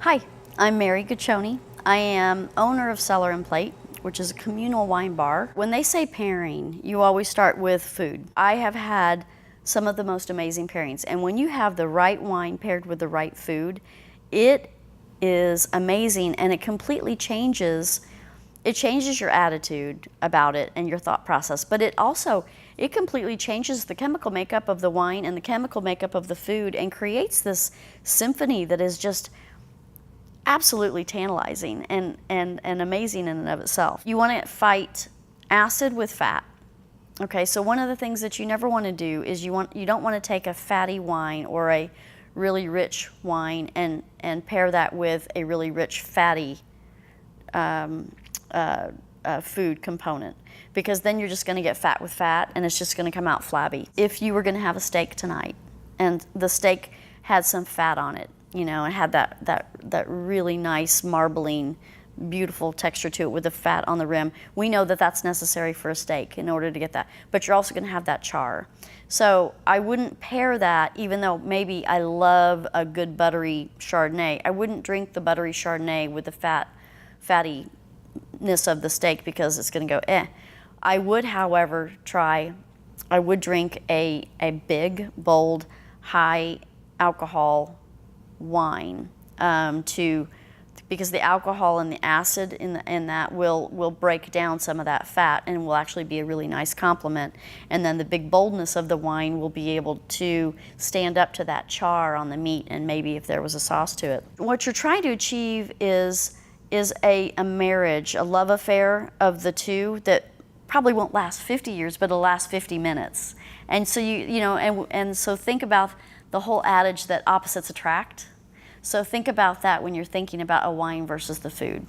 Hi, I'm Mary Guccione. I am owner of Cellar+Plate, which is a communal wine bar. When they say pairing, you always start with food. I have had some of the most amazing pairings, and when you have the right wine paired with the right food, it is amazing, and it completely changes your attitude about it and your thought process, but it completely changes the chemical makeup of the wine and the chemical makeup of the food and creates this symphony that is just absolutely tantalizing and amazing in and of itself. You want to fight acid with fat. Okay, so one of the things that you never want to do is you don't want to take a fatty wine or a really rich wine and pair that with a really rich fatty food component, because then you're just going to get fat with fat and it's just going to come out flabby. If you were going to have a steak tonight and the steak had some fat on it, you know, and had that really nice marbling, beautiful texture to it with the fat on the rim, we know that that's necessary for a steak in order to get that. But you're also going to have that char. So I wouldn't pair that, even though maybe I love a good buttery Chardonnay. I wouldn't drink the buttery Chardonnay with the fattiness of the steak, because it's going to go eh. I would, however, drink a big, bold, high alcohol wine because the alcohol and the acid in that will break down some of that fat and will actually be a really nice complement. And then the big boldness of the wine will be able to stand up to that char on the meat, and maybe if there was a sauce to it. What you're trying to achieve is a marriage, a love affair of the two that probably won't last 50 years, but it'll last 50 minutes. And so so think about the whole adage that opposites attract. So think about that when you're thinking about a wine versus the food.